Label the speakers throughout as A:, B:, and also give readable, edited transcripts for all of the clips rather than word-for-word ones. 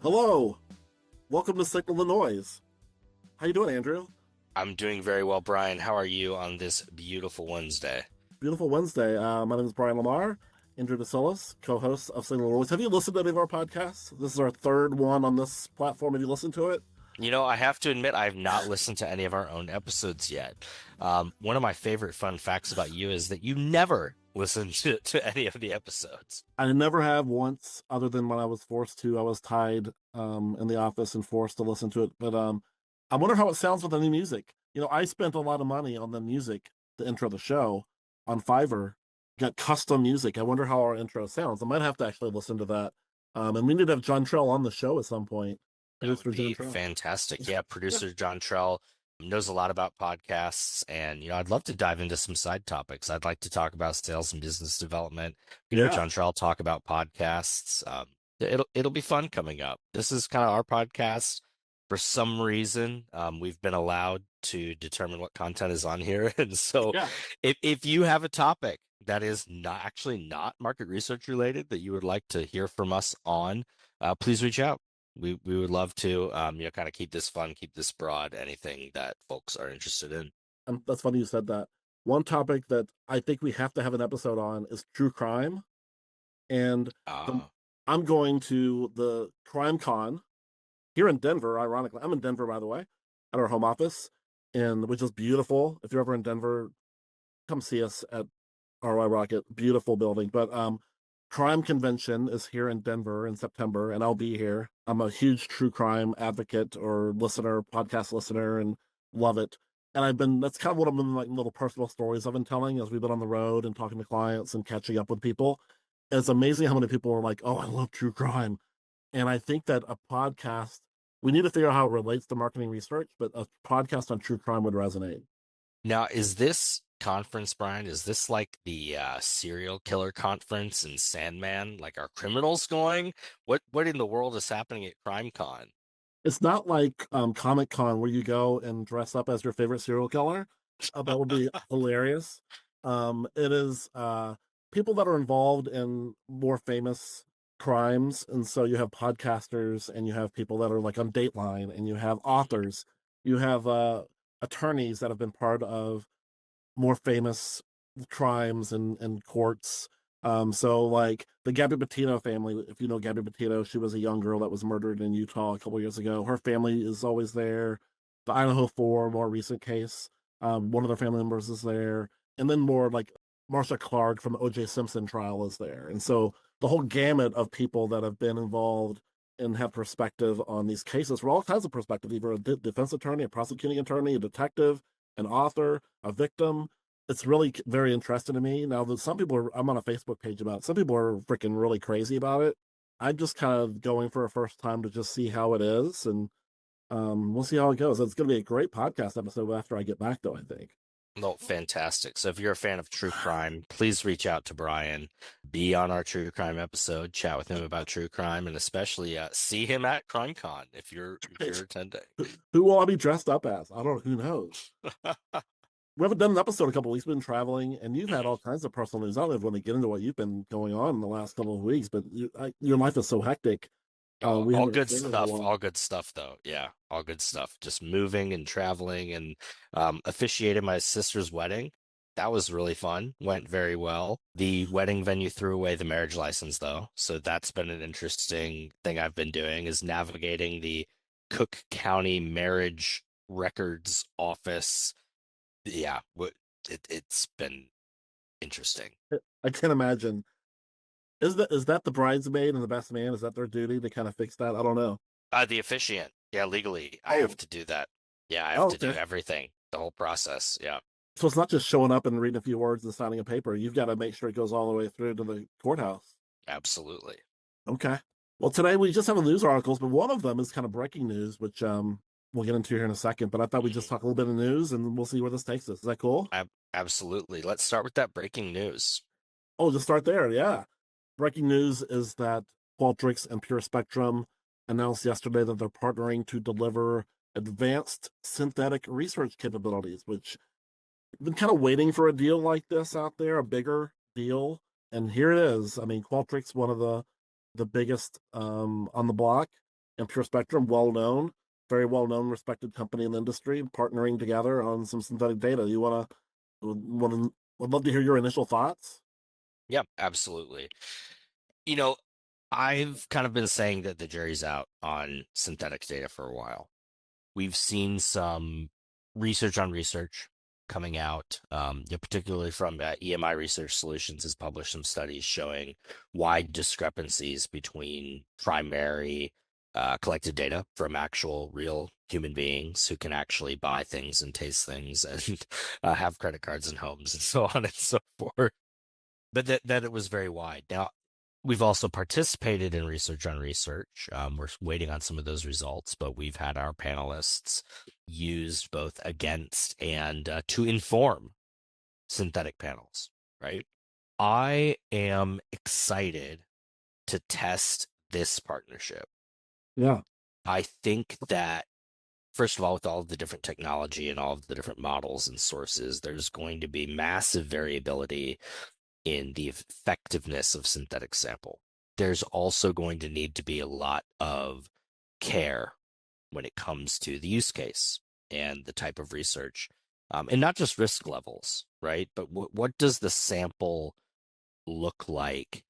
A: Hello, welcome to Signal the Noise. How you doing, Andrew?
B: I'm doing very well, Brian. How are you on this beautiful Wednesday?
A: Beautiful Wednesday. My name is Brian Lamar, Andrew DeSillis, co-host of Signal the Noise. Have you listened to any of our podcasts? This is our third one on this platform. Have you listened to it?
B: I have to admit, I've not listened to any of our own episodes yet. One of my favorite fun facts about you is that you never listen to any of the episodes.
A: I never have once, other than when I was forced to. I was tied in the office and forced to listen to it. But I wonder how it sounds with the new music. I spent a lot of money on the music, the intro of the show, on Fiverr. Got custom music. I wonder how our intro sounds. I might have to actually listen to that. And we need to have John Trell on the show at some point.
B: That would
A: Producer John
B: be
A: Trell.
B: fantastic. Yeah,
A: Yeah,
B: producer John Trell knows a lot about podcasts, and I'd love to dive into some side topics. I'd like to talk about sales and business development.
A: yeah.
B: John Trell talk about podcasts. It'll be fun coming up. This is kind of our podcast. For some reason, we've been allowed to determine what content is on here, and so
A: Yeah.
B: if you have a topic that is not market research related that you would like to hear from us on, please reach out. We would love to kind of keep this fun, keep this broad, anything that folks are interested in.
A: That's funny you said that. One topic that I think we have to have an episode on is true crime. And the,
B: Uh,
A: I'm going to the Crime Con here in Denver. Ironically, I'm in Denver, by the way, at our home office, and which is beautiful. If you're ever in Denver, come see us at RY Rocket. Beautiful building. But Crime Convention is here in Denver in September, and I'll be here. I'm a huge true crime advocate or listener, podcast listener, and love it. And that's kind of what I've been like little personal stories I've been telling as we've been on the road and talking to clients and catching up with people. It's amazing how many people are like, oh, I love true crime. And I think that a podcast, we need to figure out how it relates to marketing research, but a podcast on true crime would resonate.
B: Now, is this conference, Brian, is this like the serial killer conference in Sandman? Like, are criminals going? What in the world is happening at CrimeCon?
A: It's not like Comic Con where you go and dress up as your favorite serial killer. That would be hilarious. It is people that are involved in more famous crimes, and so you have podcasters, and you have people that are like on Dateline, and you have authors, you have attorneys that have been part of more famous crimes and courts. So like the Gabby Petito family, if you know Gabby Petito, she was a young girl that was murdered in Utah a couple years ago. Her family is always there. The Idaho 4, more recent case, one of their family members is there. And then more like Marsha Clark from the O.J. Simpson trial is there. And so the whole gamut of people that have been involved and have perspective on these cases from all kinds of perspective, either a defense attorney, a prosecuting attorney, a detective, an author, a victim. It's really very interesting to me. Now, some people are, I'm on a Facebook page about it. Some people are freaking really crazy about it. I'm just kind of going for a first time to just see how it is, and we'll see how it goes. It's going to be a great podcast episode after I get back, though, I think.
B: No, fantastic. So if you're a fan of true crime, please reach out to Brian, be on our true crime episode, chat with him about true crime, and especially see him at CrimeCon if you're attending.
A: Who will I be dressed up as? I don't know. Who knows? We haven't done an episode in a couple of weeks. We've been traveling, and you've had all kinds of personal news. I don't even want to get into what you've been going on in the last couple of weeks, but your life is so hectic.
B: Oh,
A: We
B: all
A: haven't
B: good
A: seen it in a
B: stuff.
A: while.
B: All good stuff, though. Yeah, all good stuff. Just moving and traveling and officiated my sister's wedding. That was really fun. Went very well. The wedding venue threw away the marriage license, though. So that's been an interesting thing I've been doing is navigating the Cook County Marriage Records Office. Yeah, it's been interesting.
A: I can't imagine. Is that the bridesmaid and the best man? Is that their duty to kind of fix that? I don't know.
B: The officiant. Yeah, legally, I have
A: Oh,
B: to do that. Yeah, I have
A: oh,
B: to do
A: okay.
B: everything, the whole process. Yeah.
A: So it's not just showing up and reading a few words and signing a paper. You've got to make sure it goes all the way through to the courthouse.
B: Absolutely.
A: Okay. Well, today we just have the news articles, but one of them is kind of breaking news, which we'll get into here in a second. But I thought we'd just
B: Mhm.
A: talk a little bit of news and we'll see where this takes us. Is that cool?
B: Absolutely. Let's start with that breaking news.
A: Oh, just start there. Yeah. Breaking news is that Qualtrics and Pure Spectrum announced yesterday that they're partnering to deliver advanced synthetic research capabilities, which I've been kind of waiting for a deal like this out there, a bigger deal. And here it is. I mean, Qualtrics, one of the biggest on the block, and Pure Spectrum, very well known, respected company in the industry, partnering together on some synthetic data. You would love to hear your initial thoughts.
B: Yeah, absolutely. You know, I've kind of been saying that the jury's out on synthetic data for a while. We've seen some research on research coming out, particularly from EMI Research Solutions has published some studies showing wide discrepancies between primary collected data from actual real human beings who can actually buy things and taste things and have credit cards and homes and so on and so forth. But that it was very wide. Now, we've also participated in research on research. We're waiting on some of those results, but we've had our panelists used both against and to inform synthetic panels, right? I am excited to test this partnership.
A: Yeah,
B: I think that, first of all, with all of the different technology and all of the different models and sources, there's going to be massive variability in the effectiveness of synthetic sample. There's also going to need to be a lot of care when it comes to the use case and the type of research, and not just risk levels, right? But what does the sample look like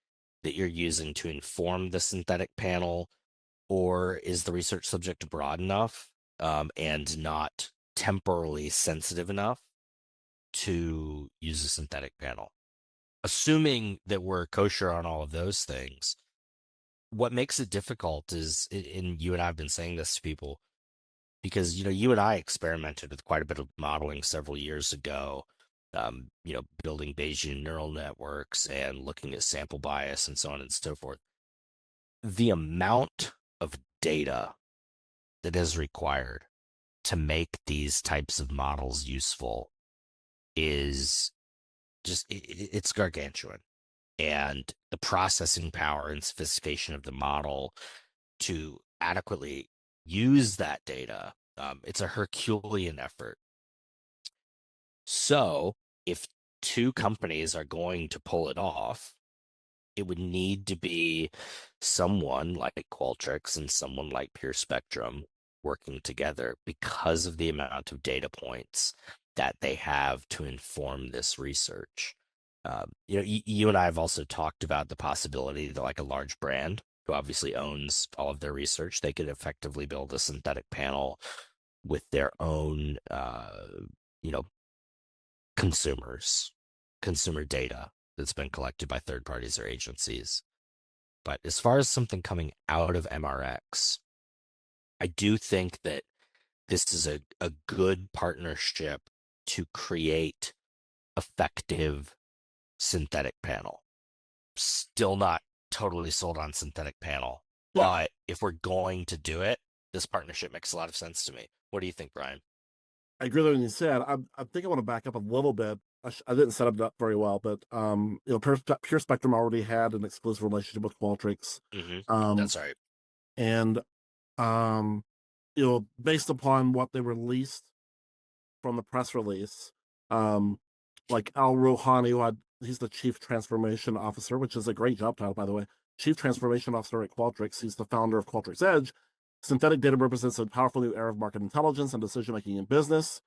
B: that you're using to inform the synthetic panel, or is the research subject broad enough and not temporally sensitive enough to use a synthetic panel? Assuming that we're kosher on all of those things, what makes it difficult is, and you and I have been saying this to people, because you and I experimented with quite a bit of modeling several years ago, building Bayesian neural networks and looking at sample bias and so on and so forth. The amount of data that is required to make these types of models useful is just it's gargantuan. And the processing power and sophistication of the model to adequately use that data, it's a Herculean effort. So if two companies are going to pull it off, it would need to be someone like Qualtrics and someone like Pure Spectrum working together because of the amount of data points that they have to inform this research. You and I have also talked about the possibility that, like, a large brand who obviously owns all of their research, they could effectively build a synthetic panel with their own, you know, consumer data that's been collected by third parties or agencies. But as far as something coming out of MRX, I do think that this is a good partnership to create effective synthetic panel. Still not totally sold on synthetic panel,
A: yeah,
B: but if we're going to do it, this partnership makes a lot of sense to me. What do you think, Brian?
A: I agree with what you said. I think I want to back up a little bit. I didn't set it up very well, but Pure Spectrum already had an exclusive relationship with Qualtrics,
B: Mm-hmm.
A: um,
B: That's right.
A: and based upon what they released from the press release, um, like Al Rouhani, he's the Chief Transformation Officer, which is a great job title, by the way. Chief Transformation Officer at Qualtrics. He's the founder of Qualtrics Edge. Synthetic data represents a powerful new era of market intelligence and decision making in business.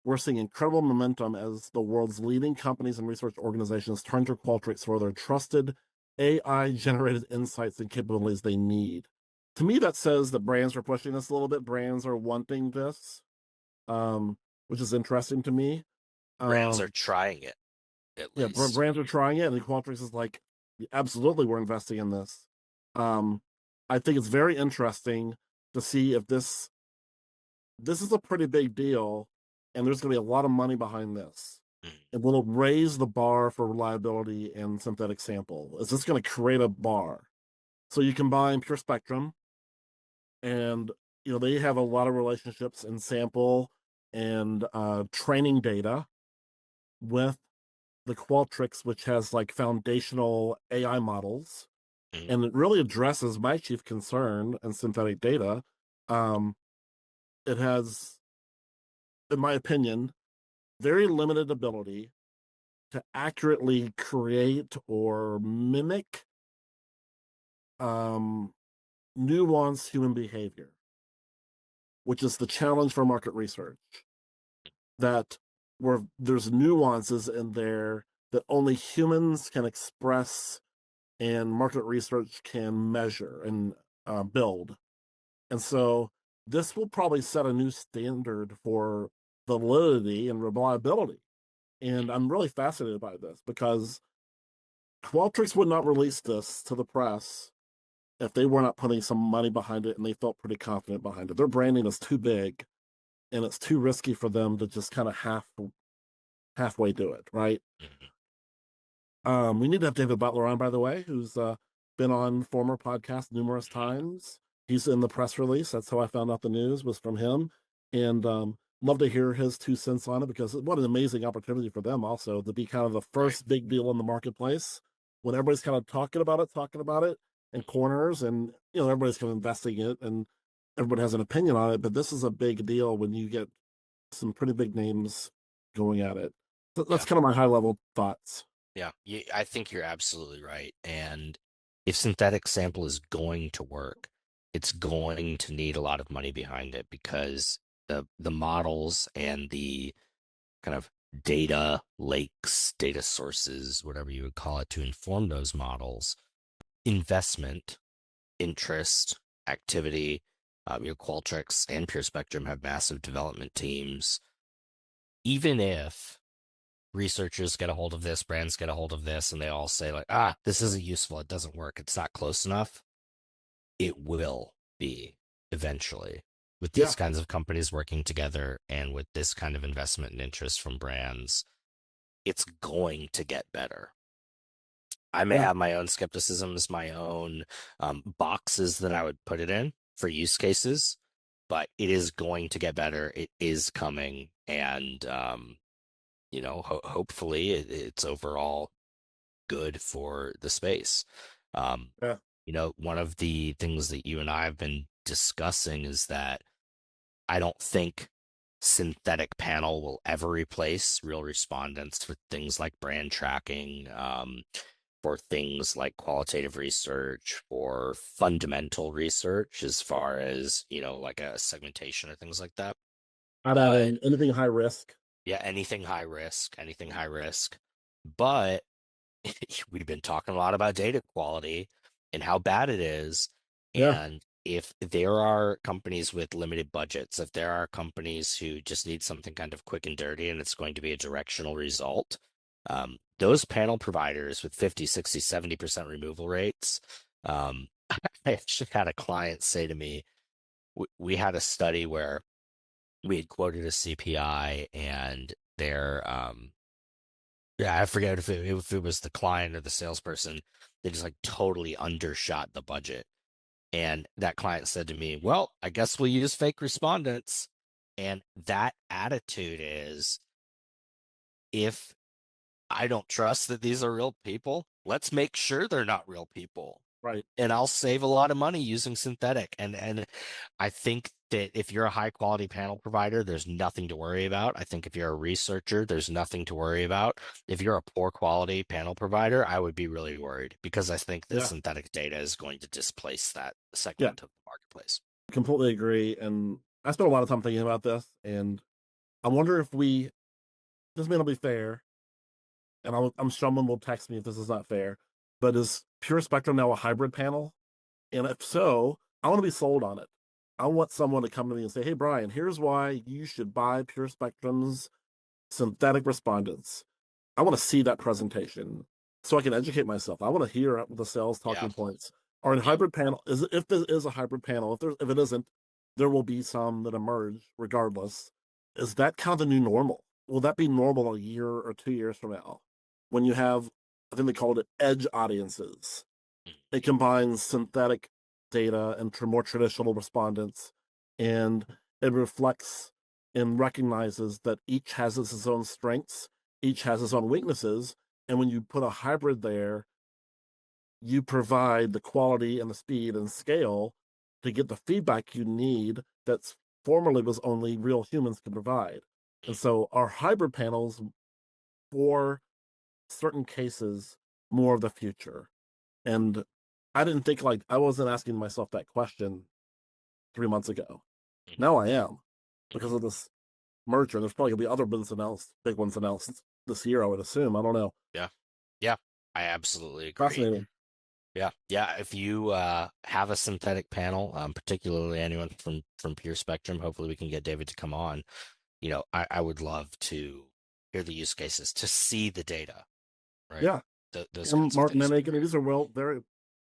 A: We're seeing incredible momentum as the world's leading companies and research organizations turn to Qualtrics for their trusted AI generated insights and capabilities they need. To me, that says that brands are pushing this a little bit. Brands are wanting this, um, which is interesting to me.
B: Brands are
A: Um,
B: trying it, at
A: yeah,
B: least.
A: brands are trying it, and Qualtrics is like, absolutely, we're investing in this. Um, I think it's very interesting to see if this is a pretty big deal, and there's going to be a lot of money behind this.
B: Mm.
A: And will it raise the bar for reliability and synthetic sample? Is this going to create a bar? So you combine Pure Spectrum, and they have a lot of relationships in sample and training data with the Qualtrics, which has like foundational AI models,
B: Mm.
A: and it really addresses my chief concern in synthetic data. Um, it has, in my opinion, very limited ability to accurately create or mimic um, nuanced human behavior, which is the challenge for market research. That where there's nuances in there that only humans can express and market research can measure and build. And so this will probably set a new standard for validity and reliability. And I'm really fascinated by this because Qualtrics would not release this to the press if they were not putting some money behind it and they felt pretty confident behind it. Their branding is too big and it's too risky for them to just kind of halfway do it, right?
B: Mhm.
A: We need to have David Butler on, by the way, who's been on former podcasts numerous
B: Mhm.
A: times. He's in the press release. That's how I found out the news was from him, and love to hear his 2 cents on it because what an amazing opportunity for them also to be kind of the
B: Right.
A: first big deal in the marketplace when everybody's kind of talking about it in corners, and everybody's kind of investing in it, and everybody has an opinion on it. But this is a big deal when you get some pretty big names going at it. So that's
B: Yeah.
A: kind of my high level thoughts.
B: Yeah. I think you're absolutely right. And if synthetic sample is going to work, it's going to need a lot of money behind it because the models and the kind of data lakes, data sources, whatever you would call it, to inform those models, investment, interest, activity. Qualtrics and Pure Spectrum have massive development teams. Even if researchers get a hold of this, brands get a hold of this, and they all say, like, this isn't useful, it doesn't work, it's not close enough, it will be eventually. With these
A: Yeah,
B: kinds of companies working together and with this kind of investment and interest from brands, it's going to get better. I may
A: yeah,
B: have my own skepticisms, my own boxes that I would put it in for use cases, but it is going to get better. It is coming, and hopefully it's overall good for the space. Um,
A: yeah.
B: one of the things that you and I have been discussing is that I don't think synthetic panel will ever replace real respondents for things like brand tracking, for things like qualitative research or fundamental research, as far as, like a segmentation or things like that.
A: I'd add
B: But
A: in anything high risk.
B: yeah, anything high risk. But we've been talking a lot about data quality and how bad it is.
A: Yeah,
B: And if there are companies with limited budgets, if there are companies who just need something kind of quick and dirty and it's going to be a directional result, those panel providers with 50, 60, 70% removal rates, um, I actually had a client say to me, we had a study where we had quoted a CPI and their yeah, I forget if it was the client or the salesperson. They just like totally undershot the budget. And that client said to me, well, I guess we'll use fake respondents. And that attitude is, if I don't trust that these are real people, let's make sure they're not real people.
A: right.
B: And I'll save a lot of money using synthetic. And I think that if you're a high quality panel provider, there's nothing to worry about. I think if you're a researcher, there's nothing to worry about. If you're a poor quality panel provider, I would be really worried because I think that
A: Yeah,
B: synthetic data is going to displace that
A: yeah,
B: segment of the marketplace.
A: completely agree. And I spent a lot of time thinking about this, and I wonder if this may not be fair, and I'm someone will text me if this is not fair, but is Pure Spectrum now a hybrid panel? And if so, I want to be sold on it. I want someone to come to me and say, hey, Brian, here's why you should buy Pure Spectrum's synthetic respondents. I want to see that presentation so I can educate myself. I want to hear the sales
B: Yeah.
A: talking points. Or in
B: Yeah.
A: hybrid panel, if there is a hybrid panel, if it isn't, there will be some that emerge regardless. Is that kind of the new normal? Will that be normal a year or 2 years from now? When you have, I think they called it edge audiences. It combines synthetic data and more traditional respondents, and it reflects and recognizes that each has its own strengths, each has its own weaknesses, and when you put a hybrid there, you provide the quality and the speed and scale to get the feedback you need that's formerly was only real humans could provide. And so our hybrid panels, for certain cases, more of the future. And I didn't think like I wasn't asking myself that question 3 months ago.
B: Mhm,
A: Now I am because
B: mhm.
A: of this merger. There's probably gonna be other big ones announced this year. I would assume. I don't know.
B: Yeah, yeah, I absolutely agree.
A: Fascinating.
B: Yeah, yeah. If you have a synthetic panel, particularly anyone from Pure Spectrum, hopefully we can get David to come on. I would love to hear the use cases, to see the data, right?
A: Yeah,
B: Those
A: and
B: kinds of
A: Martin
B: things
A: and
B: would be
A: Aiken.
B: great.
A: These are well, very,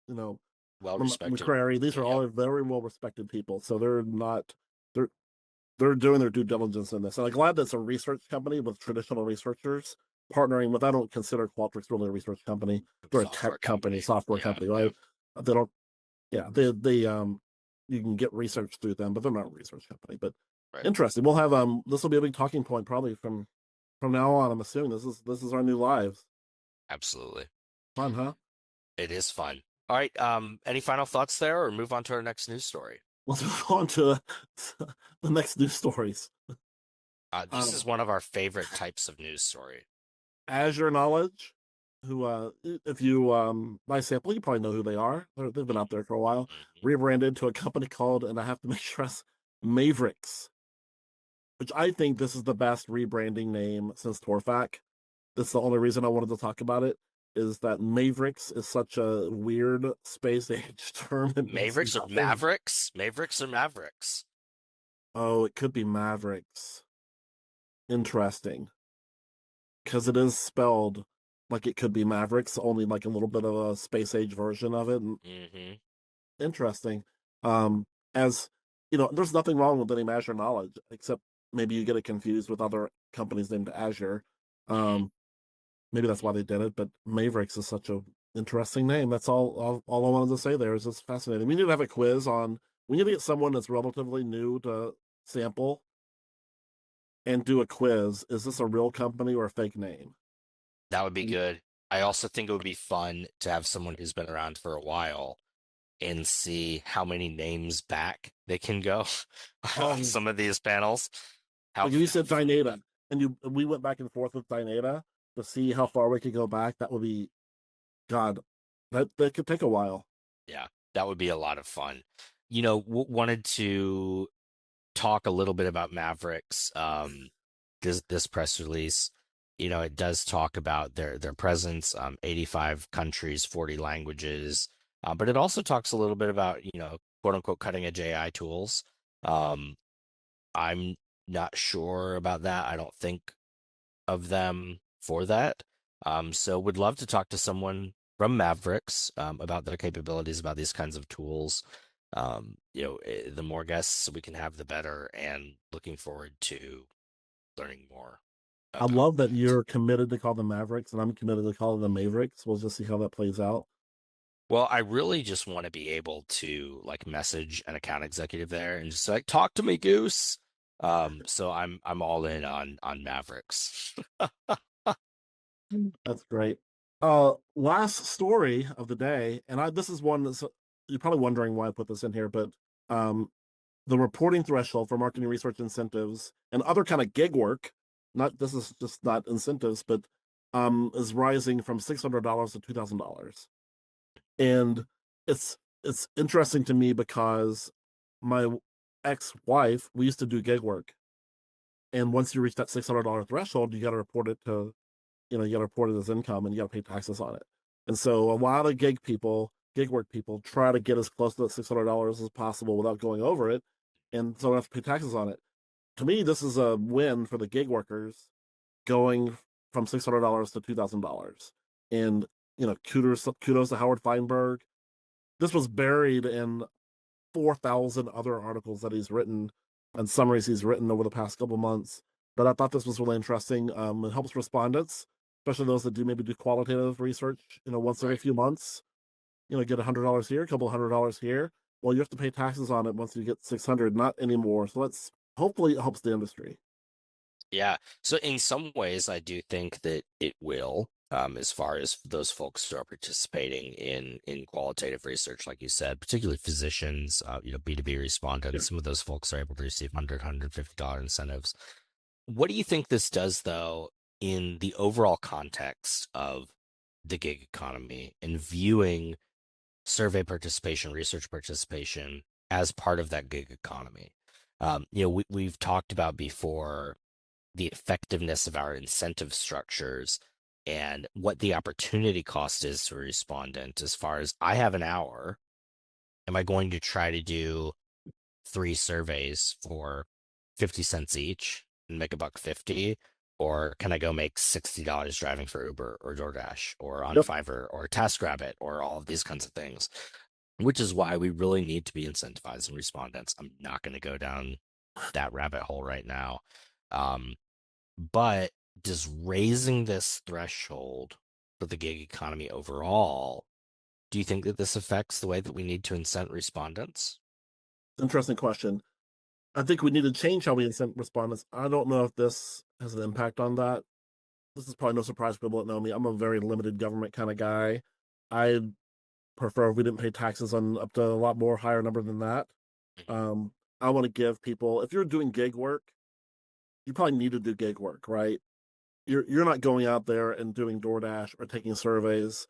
A: you know,
B: Well respected.
A: McCrary. These are
B: Yep,
A: all very well respected people. So they're not. They're they're doing their due diligence in this. And I'm glad that's a research company with traditional researchers partnering with. I don't consider Qualtrics really a research company. They're a
B: software
A: tech company,
B: company.
A: software
B: Yeah,
A: company,
B: yeah,
A: right? They don't. Yeah, they you can get research through them, but they're not a research company. But
B: right.
A: interesting. We'll have this will be a big talking point probably from now on. I'm assuming this is our new lives.
B: Absolutely.
A: Fun, huh?
B: It is fun. All right. Any final thoughts there, or move on to our next news story?
A: Let's move on to the next news stories.
B: This is
A: Um,
B: one of our favorite types of news story.
A: Azure Knowledge, who if you buy sample, you probably know who they are. They've been out
B: Hmm,
A: there for a while.
B: hmm.
A: Rebranded to a company called, and I have to make sure, Mavericks, which I think this is the best rebranding name since Torfac. That's the only reason I wanted to talk about it. Is that Mavericks is such a weird space age term. It means
B: Mavericks or
A: nothing.
B: Mavericks? Mavericks or Mavericks?
A: Oh, it could be Mavericks. Interesting, because it is spelled like it could be Mavericks, only like a little bit of a space age version of it. And
B: Hmm.
A: interesting. As you know, there's nothing wrong with any Azure knowledge, except maybe you get it confused with other companies named Azure.
B: Hmm.
A: Um, maybe that's why they did it. But Mavericks is such a interesting name. That's all I wanted to say there is it's fascinating. We need to have a quiz on. We need to get someone that's relatively new to sample and do a quiz. Is this a real company or a fake name?
B: That would be good. I also think it would be fun to have someone who's been around for a while and see how many names back they can go on
A: Oh,
B: some of these panels.
A: like if you
B: How
A: said
B: far they
A: Dynata
B: went.
A: and we went back and forth with Dynata to see how far we could go back, that would be God. That could take a while.
B: Yeah, that would be a lot of fun. Wanted to talk a little bit about Mavericks. This press release, it does talk about their presence, 85 countries, 40 languages, but it also talks a little bit about, quote unquote, cutting edge AI tools. Um, I'm not sure about that. I don't think of them for that. So would love to talk to someone from Mavericks about their capabilities, about these kinds of tools. The more guests we can have, the better. And looking forward to learning more
A: I
B: about
A: love that
B: that.
A: you're committed to call them Mavericks, and I'm committed to call them Mavericks. We'll just see how that plays out.
B: Well, I really just want to be able to like message an account executive there and just like talk to me, Goose. So I'm all in on Mavericks.
A: That's great. Last story of the day, and this is one that's you're probably wondering why I put this in here, but um, the reporting threshold for marketing research incentives and other kind of gig work, not this is just not incentives, but is rising from $600 to $2,000. And it's interesting to me because my ex-wife, we used to do gig work. And once you reach that $600 threshold, you got to report it to, you got to report it as income and you got to pay taxes on it. And so a lot of gig work people try to get as close to that $600 as possible without going over it. And so I have to pay taxes on it. To me, this is a win for the gig workers going from $600 to $2,000. And, kudos to Howard Feinberg. This was buried in 4,000 other articles that he's written and summaries he's written over the past couple months. But I thought this was really interesting. It helps respondents, especially those that maybe do qualitative research, once every
B: Right.
A: few months, get $100 here, a couple $100 here. Well, you have to pay taxes on it once you get 600, not anymore. So let's hopefully it helps the industry.
B: Yeah. So in some ways, I do think that it will, as far as those folks who are participating in qualitative research, like you said, particularly physicians, B2B
A: Yeah.
B: respondents, some of those folks are able to receive $150 incentives. What do you think this does, though, in the overall context of the gig economy and viewing survey participation, research participation as part of that gig economy. We've talked about before the effectiveness of our incentive structures and what the opportunity cost is to a respondent. As far as, I have an hour, am I going to try to do 3 surveys for 50 cents each and make $1.50? Or can I go make $60 driving for Uber or DoorDash or on
A: Yep.
B: Fiverr or TaskRabbit or all of these kinds of things? Which is why we really need to be incentivizing respondents. I'm not going to go down that rabbit hole right now. But does raising this threshold for the gig economy overall, do you think that this affects the way that we need to incent respondents?
A: Interesting question. I think we need to change how we incent respondents. I don't know if this has an impact on that. This is probably no surprise to people that know me. I'm a very limited government kind of guy. I prefer if we didn't pay taxes on up to a lot more higher number than that. Um, I want to give people, if you're doing gig work, you probably need to do gig work, right? You're not going out there and doing DoorDash or taking surveys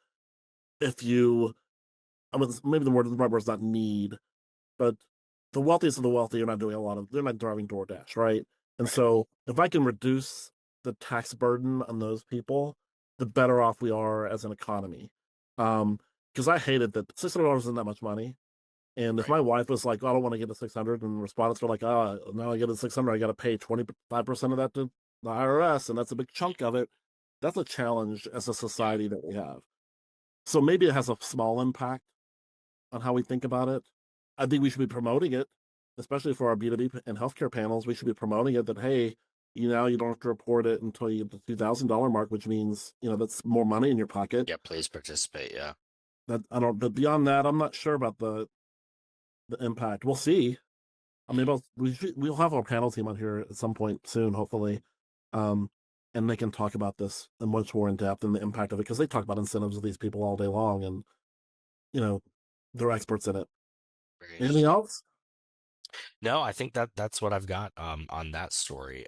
A: if you, I mean, maybe the right word is not need, but the wealthiest of the wealthy are not doing they're not driving DoorDash, right? And
B: Right.
A: so if I can reduce the tax burden on those people, the better off we are as an economy. Because I hated that $600 isn't that much money. And if
B: Right.
A: my wife was like, oh, I don't want to get a 600, and respondents were like, oh, now I get a 600, I got to pay 25% of that to the IRS, and that's a big chunk of it. That's a challenge as a
B: Yeah.
A: society that we have. So maybe it has a small impact on how we think about it. I think we should be promoting it, especially for our B2B and healthcare panels. We should be promoting it that, hey, you don't have to report it until you get the $2,000 mark, which means, that's more money in your pocket.
B: Yeah, please participate. Yeah.
A: That I don't, but beyond that, I'm not sure about the impact. We'll see. I mean, we'll have our panel team on here at some point soon, hopefully, um, and they can talk about this and much more in depth and the impact of it because they talk about incentives of these people all day long, and you know they're experts in it.
B: Very
A: Anything
B: interesting.
A: else?
B: No, I think that's what I've got on that story.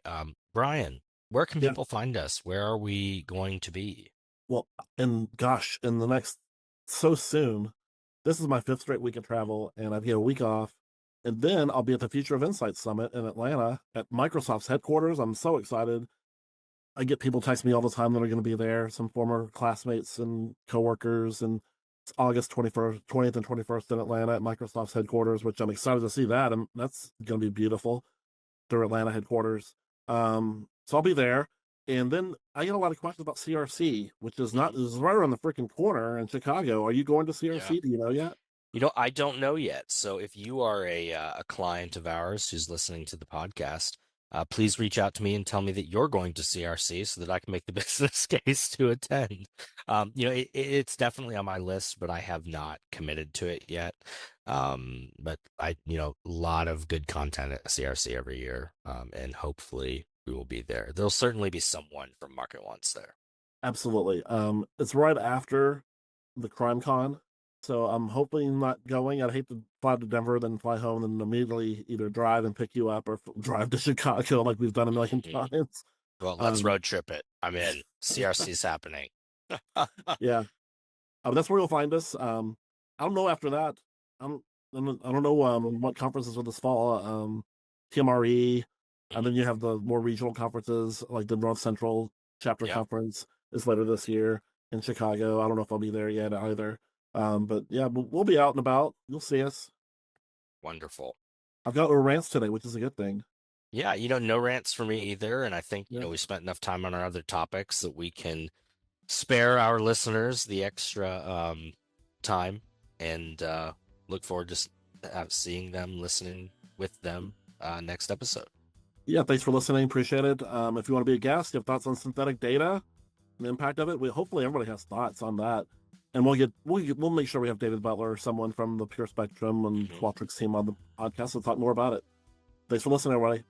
B: Brian, where can
A: Yeah.
B: people find us? Where are we going to be?
A: Well, and gosh, in the next so soon, this is my 5th straight week of travel, and I've got a week off, and then I'll be at the Future of Insight Summit in Atlanta at Microsoft's headquarters. I'm so excited. I get people text me all the time that are going to be there, some former classmates and coworkers, and it's August 21st, 20th and 21st in Atlanta at Microsoft's headquarters, which I'm excited to see that, and that's going to be beautiful. Their Atlanta headquarters. So I'll be there. And then I get a lot of questions about CRC, which is right around the freaking corner in Chicago. Are you going to
B: Yeah.
A: CRC? Do you know yet?
B: I don't know yet. So if you are a client of ours who's listening to the podcast, please reach out to me and tell me that you're going to CRC so that I can make the business case to attend. It's definitely on my list, but I have not committed to it yet. But a lot of good content at CRC every year, and hopefully we will be there. There'll certainly be someone from Market Once there.
A: Absolutely. It's right after the Crime Con. So I'm hoping not going. I'd hate to fly to Denver, then fly home, and immediately either drive and pick you up or drive to Chicago like we've done a million times.
B: Well, let's
A: Um,
B: road trip it. I'm in. CRC's happening.
A: yeah, that's where you'll find us. I don't know after that. I'm, I don't know what conferences are this fall. TMRE, and then you have the more regional conferences like the North Central Chapter
B: Yeah,
A: Conference is later this year in Chicago. I don't know if I'll be there yet either. But yeah, we'll be out and about. You'll see us.
B: wonderful.
A: I've got a rants today, which is a good thing.
B: Yeah, no rants for me either. And I think,
A: Yeah,
B: we spent enough time on our other topics that we can spare our listeners the extra time and look forward to seeing them, listening with them next episode.
A: yeah. Thanks for listening. Appreciate it. If you want to be a guest, you have thoughts on synthetic data and the impact of it. Hopefully everybody has thoughts on that, and we'll make sure we have David Butler or someone from the Pure Spectrum and
B: Mhm.
A: Qualtrics team on the podcast to talk more about it. Thanks for listening, everybody.